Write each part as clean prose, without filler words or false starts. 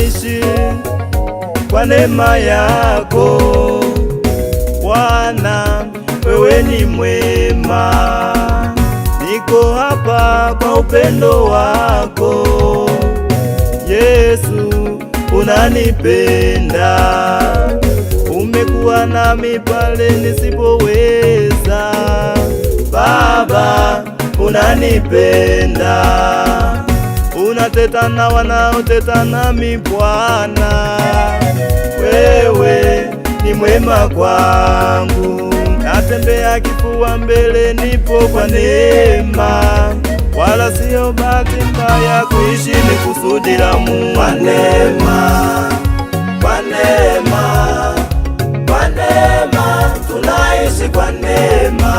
tunaishi kwa neema yako Bwana, wewe ni mwema. Niko hapa kwa upendo wako Yesu, unanipenda. Umekuwa nami pale nisipoweza, Baba unanipenda. Unateta na wanaoteta nami Bwana, wewe ni mwema kwangu. Natembea kifua mbele, nipo kwa neema, wala sio bahati mbaya. Kuishi ni kusudi la Mungu. Kwa neema, kwa neema, kwa neema, tunaishi kwa neema,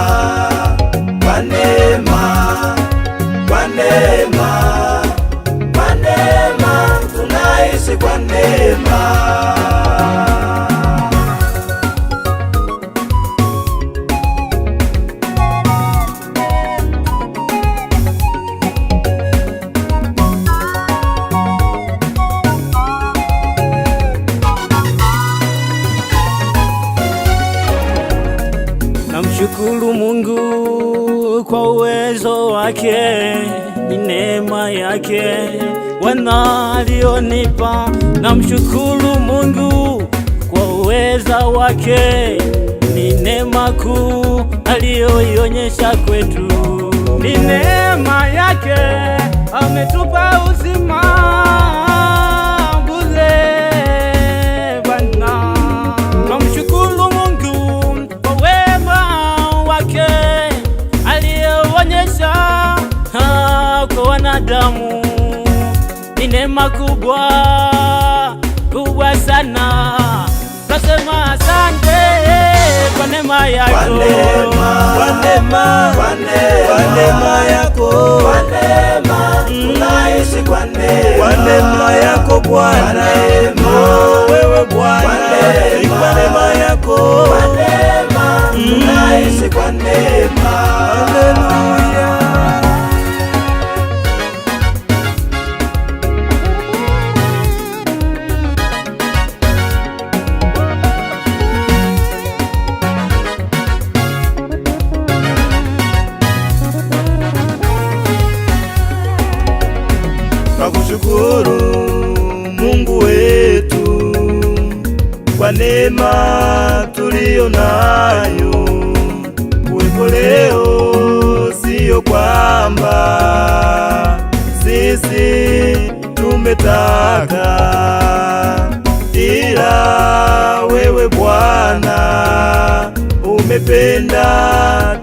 kwa neema, kwa neema, kwa neema, tunaishi kwa neema. Namshukuru Mungu kwa uwezo wake, ni neema yake Bwana alionipa. Namshukuru Mungu kwa uweza wake, ni neema kuu aliyoionyesha kwetu. Ni neema yake ametupa uzima wanadamu. Ni neema kubwa kubwa sana, nasema asante kwa neema yako, kwa neema, kwa neema, kwa neema yako, kwa neema tunaishi kwa neema, kwa neema yako Bwana, wewe Bwana, ni kwa neema yako, kwa neema tunaishi kwa neema. Haleluya. Nakushukuru Mungu wetu kwa neema tuliyo nayo. Kuwepo leo siyo kwamba sisi tumetaka, ila wewe Bwana umependa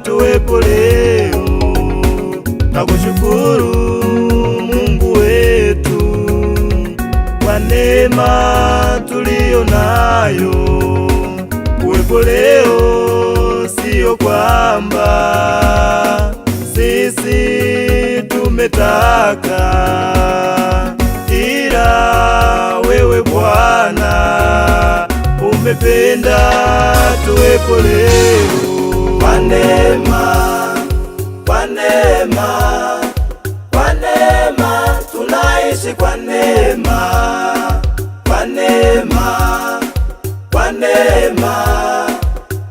tuwepo leo. Nakushukuru neema tuliyo nayo. Kuwepo leo siyo kwamba sisi tumetaka, ila wewe Bwana umependa tuwepo leo. Kwa neema, kwa neema, kwa neema, tunaishi kwa neema, kwa neema, kwa neema,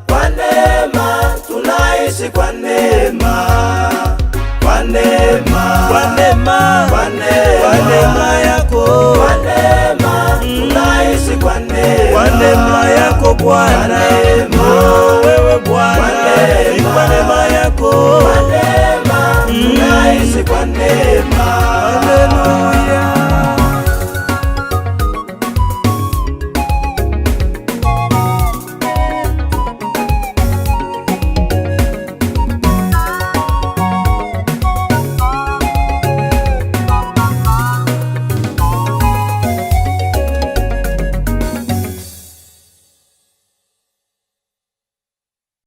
kwa neema, tunaishi kwa neema, kwa neema, kwa neema, kwa neema yako, kwa neema tunaishi kwa neema, kwa neema yako Bwana, wewe Bwana, ni kwa neema